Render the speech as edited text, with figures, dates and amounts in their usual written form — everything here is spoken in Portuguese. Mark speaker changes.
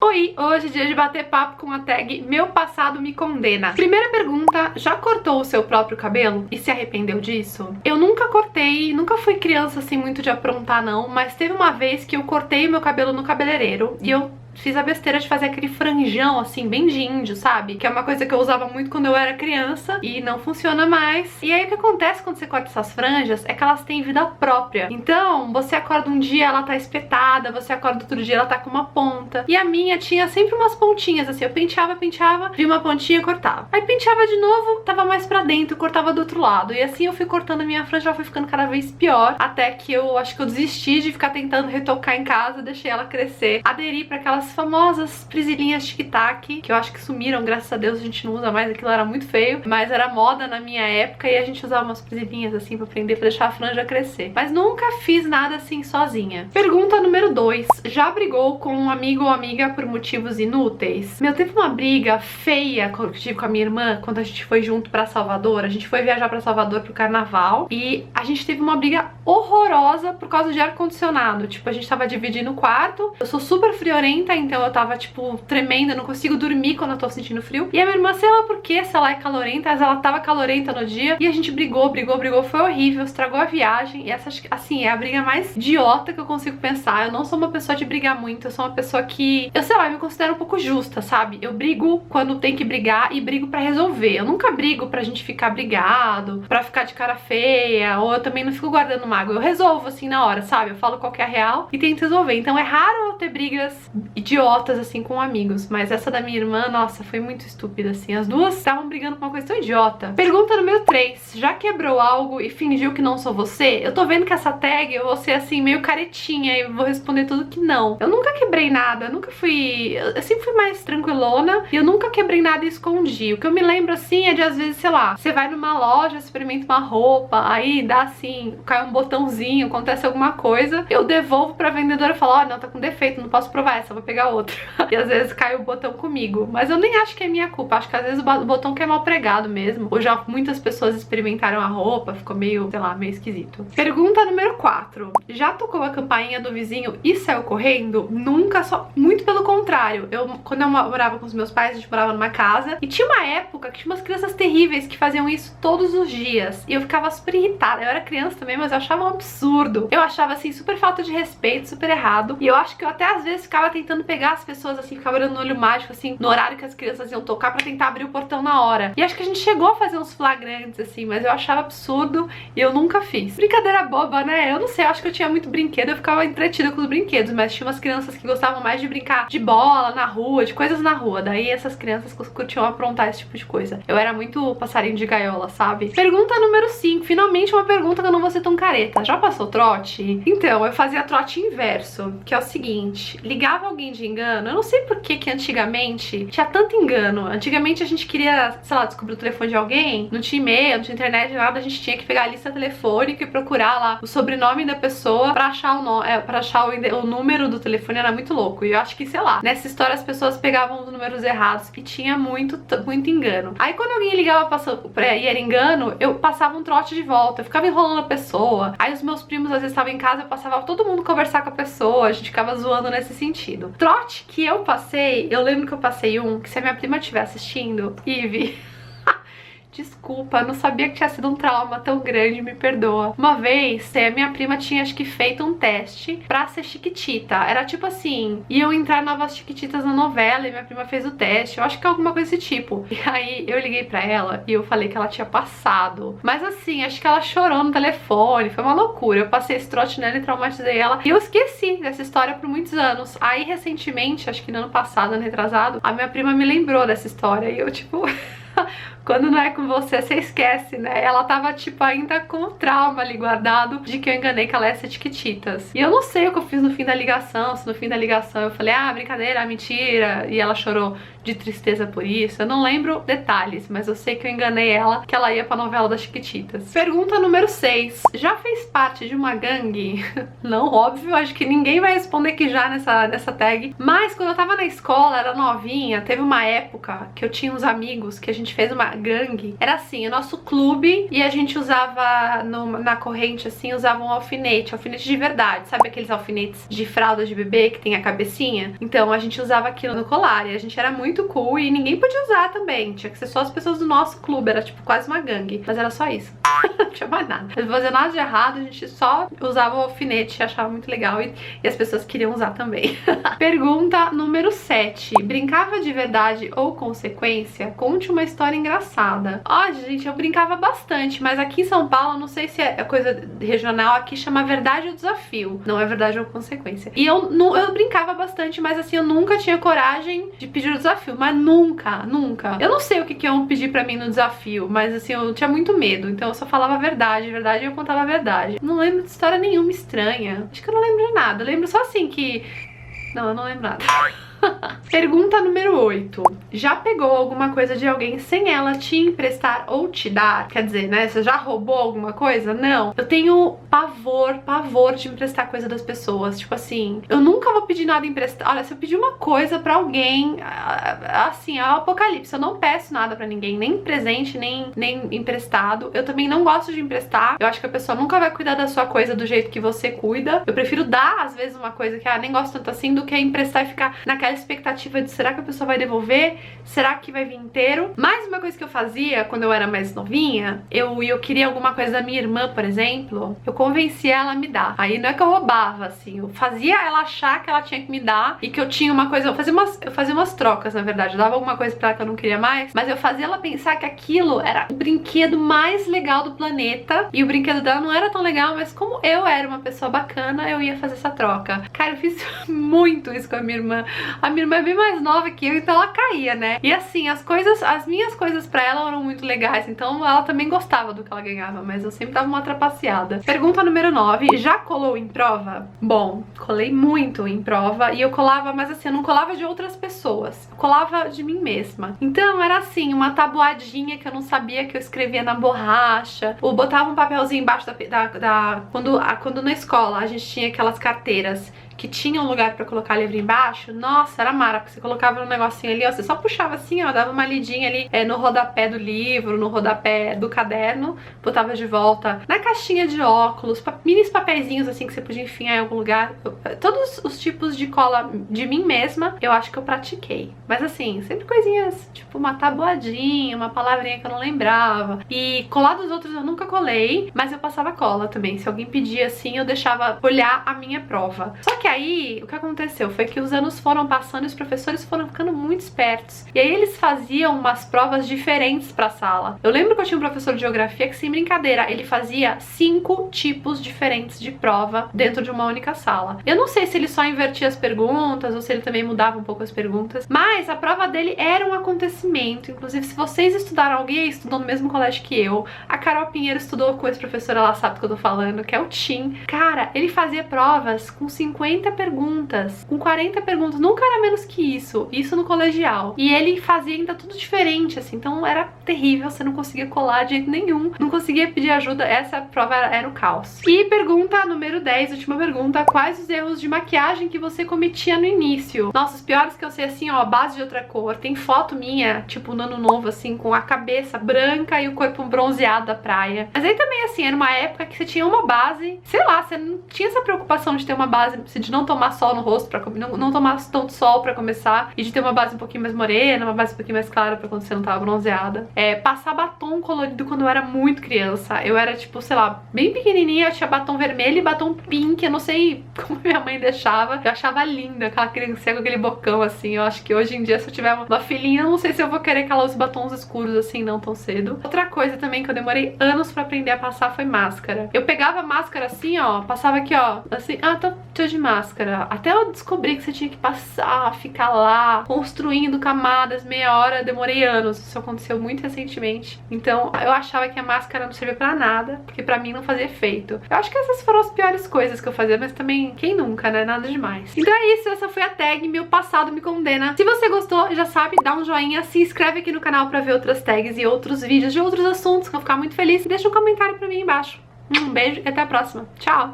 Speaker 1: Oi, hoje é dia de bater papo com a tag Meu Passado Me Condena. Primeira pergunta, já cortou o seu próprio cabelo e se arrependeu disso? Eu nunca cortei, nunca fui criança assim muito de aprontar não, mas teve uma vez que eu cortei meu cabelo no cabeleireiro e eu fiz a besteira de fazer aquele franjão, assim, bem de índio, sabe? Que é uma coisa que eu usava muito quando eu era criança e não funciona mais. E aí o que acontece quando você corta essas franjas é que elas têm vida própria. Então, você acorda um dia, ela tá espetada, você acorda outro dia, ela tá com uma ponta. E a minha tinha sempre umas pontinhas, assim, eu penteava, vi uma pontinha e cortava. Aí penteava de novo, tava mais pra dentro, cortava do outro lado. E assim eu fui cortando a minha franja, ela foi ficando cada vez pior, até que eu acho que eu desisti de ficar tentando retocar em casa, deixei ela crescer, aderi pra aquelas famosas frisilhinhas tic-tac, que eu acho que sumiram, graças a Deus a gente não usa mais, aquilo era muito feio, mas era moda na minha época e a gente usava umas frisilhinhas assim pra prender, pra deixar a franja crescer. Mas nunca fiz nada assim sozinha. Pergunta número 2. Já brigou com um amigo ou amiga por motivos inúteis? Meu, teve uma briga feia que eu tive com a minha irmã quando a gente foi junto pra Salvador. A gente foi viajar pra Salvador pro carnaval e a gente teve uma briga horrorosa por causa de ar-condicionado. Tipo, a gente tava dividindo o quarto, eu sou super friorenta, então eu tava, tipo, tremenda, não consigo dormir quando eu tô sentindo frio. E a minha irmã, sei lá por que, se ela é calorenta, mas ela tava calorenta no dia. E a gente brigou, foi horrível, estragou a viagem. E essa, assim, é a briga mais idiota que eu consigo pensar. Eu não sou uma pessoa de brigar muito, eu sou uma pessoa que, eu sei lá, eu me considero um pouco justa, sabe? Eu brigo quando tem que brigar e brigo pra resolver. Eu nunca brigo pra gente ficar brigado, pra ficar de cara feia, ou eu também não fico guardando mágoa. Eu resolvo, assim, na hora, sabe? Eu falo qual que é a real e tento resolver. Então é raro eu ter brigas idiotas, assim, com amigos, mas essa da minha irmã, nossa, foi muito estúpida, assim. As duas estavam brigando por uma coisa tão idiota. Pergunta número 3. Já quebrou algo e fingiu que não sou você? Eu tô vendo que essa tag eu vou ser, assim, meio caretinha e vou responder tudo que não. Eu nunca quebrei nada, eu nunca fui... Eu sempre fui mais tranquilona e eu nunca quebrei nada e escondi. O que eu me lembro, assim, é de, às vezes, sei lá, você vai numa loja, experimenta uma roupa, aí dá, assim, cai um botãozinho, acontece alguma coisa, eu devolvo pra vendedora e falo, ó, não, tá com defeito, não posso provar essa, vou pegar outra. E às vezes cai o botão comigo, mas eu nem acho que é minha culpa, acho que às vezes o botão que é mal pregado mesmo, ou já muitas pessoas experimentaram a roupa, ficou meio, sei lá, meio esquisito. Pergunta número 4. Já tocou a campainha do vizinho e saiu correndo? Nunca, só muito pelo contrário. Quando eu morava com os meus pais, a gente morava numa casa e tinha uma época que tinha umas crianças terríveis que faziam isso todos os dias e eu ficava super irritada. Eu era criança também, mas eu achava um absurdo. Eu achava, assim, super falta de respeito, super errado, e eu acho que eu até às vezes ficava tentando pegar as pessoas, assim, ficava olhando no olho mágico, assim, no horário que as crianças iam tocar pra tentar abrir o portão na hora. E acho que a gente chegou a fazer uns flagrantes, assim, mas eu achava absurdo e eu nunca fiz. Brincadeira boba, né? Eu não sei, eu acho que eu tinha muito brinquedo, eu ficava entretida com os brinquedos, mas tinha umas crianças que gostavam mais de brincar de bola na rua, de coisas na rua. Daí essas crianças curtiam aprontar esse tipo de coisa. Eu era muito passarinho de gaiola, sabe? Pergunta número 5. Finalmente uma pergunta que eu não vou ser tão careta. Já passou trote? Então, eu fazia trote inverso, que é o seguinte, ligava alguém de engano. Eu não sei por que antigamente tinha tanto engano. Antigamente a gente queria, sei lá, descobrir o telefone de alguém, não tinha e-mail, não tinha internet, nada, a gente tinha que pegar a lista telefônica e procurar lá o sobrenome da pessoa pra achar o número do telefone. Era muito louco. E eu acho que, sei lá, nessa história as pessoas pegavam os números errados e tinha muito engano. Aí quando alguém ligava e era engano, eu passava um trote de volta, eu ficava enrolando a pessoa. Aí os meus primos às vezes estavam em casa, eu passava todo mundo conversar com a pessoa, a gente ficava zoando nesse sentido. Trote que eu passei, eu lembro que eu passei um, que se a minha prima estiver assistindo, Ive, desculpa, não sabia que tinha sido um trauma tão grande, me perdoa. Uma vez, a minha prima tinha, acho que, feito um teste pra ser chiquitita. Era tipo assim, iam entrar novas chiquititas na novela e minha prima fez o teste. Eu acho que é alguma coisa desse tipo. E aí, eu liguei pra ela e eu falei que ela tinha passado. Mas assim, acho que ela chorou no telefone, foi uma loucura. Eu passei esse trote nela e traumatizei ela. E eu esqueci dessa história por muitos anos. Aí, recentemente, acho que no ano passado, ano retrasado, a minha prima me lembrou dessa história. E eu, tipo... Quando não é com você, você esquece, né? Ela tava, tipo, ainda com o trauma ali guardado de que eu enganei que ela ia ser Chiquititas. E eu não sei o que eu fiz no fim da ligação, se no fim da ligação eu falei, ah, brincadeira, mentira, e ela chorou de tristeza por isso. Eu não lembro detalhes, mas eu sei que eu enganei ela, que ela ia pra novela das Chiquititas. Pergunta número 6. Já fez parte de uma gangue? Não, óbvio, acho que ninguém vai responder que já nessa tag. Mas quando eu tava na escola, era novinha, teve uma época que eu tinha uns amigos que a gente fez uma gangue era assim, o nosso clube, e a gente usava na corrente assim, usava um alfinete de verdade, sabe aqueles alfinetes de fralda de bebê que tem a cabecinha? Então a gente usava aquilo no colar e a gente era muito cool e ninguém podia usar também, tinha que ser só as pessoas do nosso clube, era tipo quase uma gangue, mas era só isso. Não tinha mais nada, não fazia nada de errado, a gente só usava o alfinete, achava muito legal e as pessoas queriam usar também. Pergunta número 7. Brincava de verdade ou consequência? Conte uma história engraçada. Ó, gente, eu brincava bastante, mas aqui em São Paulo, não sei se é coisa regional, aqui chama verdade ou desafio, não é verdade ou consequência. E eu brincava bastante, mas assim, eu nunca tinha coragem de pedir o desafio, mas nunca. Eu não sei o que iam pedir pra mim no desafio, mas assim, eu tinha muito medo, então eu só falava a verdade e eu contava a verdade. Não lembro de história nenhuma estranha, acho que eu não lembro de nada, eu lembro só assim que... Não, eu não lembro nada. Pergunta número 8. Já pegou alguma coisa de alguém sem ela te emprestar ou te dar? Quer dizer, né? Você já roubou alguma coisa? Não. Eu tenho pavor de emprestar coisa das pessoas. Tipo assim, eu nunca vou pedir nada emprestado. Olha, se eu pedir uma coisa pra alguém, assim, é o apocalipse. Eu não peço nada pra ninguém, nem presente, nem emprestado. Eu também não gosto de emprestar. Eu acho que a pessoa nunca vai cuidar da sua coisa do jeito que você cuida. Eu prefiro dar, às vezes, uma coisa que nem gosto tanto assim, do que emprestar e ficar naquela expectativa de será que a pessoa vai devolver? Será que vai vir inteiro? Mais uma coisa que eu fazia quando eu era mais novinha, eu queria alguma coisa da minha irmã, por exemplo, eu convencia ela a me dar. Aí não é que eu roubava, assim, eu fazia ela achar que ela tinha que me dar e que eu tinha uma coisa, eu fazia umas trocas, na verdade, eu dava alguma coisa pra ela que eu não queria mais, mas eu fazia ela pensar que aquilo era o brinquedo mais legal do planeta e o brinquedo dela não era tão legal, mas como eu era uma pessoa bacana, eu ia fazer essa troca. Cara, eu fiz muito isso com a minha irmã. A minha irmã é bem mais nova que eu, então ela caía, né? E assim, as minhas coisas pra ela eram muito legais, então ela também gostava do que ela ganhava, mas eu sempre dava uma trapaceada. Pergunta número 9. Já colou em prova? Bom, colei muito em prova e eu colava, mas assim, eu não colava de outras pessoas, eu colava de mim mesma. Então era assim, uma tabuadinha que eu não sabia que eu escrevia na borracha, ou botava um papelzinho embaixo quando na escola a gente tinha aquelas carteiras que tinha um lugar pra colocar livro embaixo, nossa, era mara, porque você colocava um negocinho ali, ó, você só puxava assim, ó, dava uma lidinha ali no rodapé do livro, no rodapé do caderno, botava de volta na caixinha de óculos, mini papeizinhos assim que você podia enfiar em algum lugar. Todos os tipos de cola de mim mesma, eu acho que eu pratiquei. Mas assim, sempre coisinhas, tipo uma tabuadinha, uma palavrinha que eu não lembrava. E colar dos outros eu nunca colei, mas eu passava cola também. Se alguém pedia assim, eu deixava olhar a minha prova. Só que aí, o que aconteceu foi que os anos foram passando e os professores foram ficando muito espertos. E aí eles faziam umas provas diferentes pra sala. Eu lembro que eu tinha um professor de geografia que, sem brincadeira, ele fazia 5 tipos diferentes de prova dentro de uma única sala. Eu não sei se ele só invertia as perguntas ou se ele também mudava um pouco as perguntas, mas a prova dele era um acontecimento. Inclusive, se vocês estudaram, alguém estudou no mesmo colégio que eu, a Carol Pinheiro estudou com esse professor, ela sabe do que eu tô falando, que é o Tim. Cara, ele fazia provas com 50 perguntas, com 40 perguntas, nunca era menos que isso no colegial. E ele fazia ainda tudo diferente, assim, então era terrível, você não conseguia colar de jeito nenhum, não conseguia pedir ajuda, essa prova era o caos. E pergunta número 10, última pergunta, quais os erros de maquiagem que você cometia no início? Nossa, os piores que eu sei, assim, ó, base de outra cor, tem foto minha, tipo, no ano novo, assim, com a cabeça branca e o corpo bronzeado da praia. Mas aí também, assim, era uma época que você tinha uma base, sei lá, você não tinha essa preocupação de ter uma base, de não tomar sol no rosto, não tomar tanto sol pra começar, e de ter uma base um pouquinho mais morena, uma base um pouquinho mais clara pra quando você não tava bronzeada. Passar batom colorido quando eu era muito criança. Eu era, tipo, sei lá, bem pequenininha, eu tinha batom vermelho e batom pink, eu não sei como minha mãe deixava. Eu achava linda aquela criança com aquele bocão, assim. Eu acho que hoje em dia, se eu tiver uma filhinha, eu não sei se eu vou querer que ela use batons escuros, assim, não tão cedo. Outra coisa também que eu demorei anos pra aprender a passar foi máscara. Eu pegava a máscara assim, ó, passava aqui, ó, assim, tô de máscara. Até eu descobri que você tinha que passar, ficar lá, construindo camadas, meia hora, demorei anos. Isso aconteceu muito recentemente. Então, eu achava que a máscara não servia pra nada, porque pra mim não fazia efeito. Eu acho que essas foram as piores coisas que eu fazia, mas também, quem nunca, né? Nada demais. Então é isso, essa foi a tag Meu Passado Me Condena. Se você gostou, já sabe, dá um joinha, se inscreve aqui no canal pra ver outras tags e outros vídeos de outros assuntos, que eu vou ficar muito feliz. E deixa um comentário pra mim embaixo. Um beijo e até a próxima. Tchau!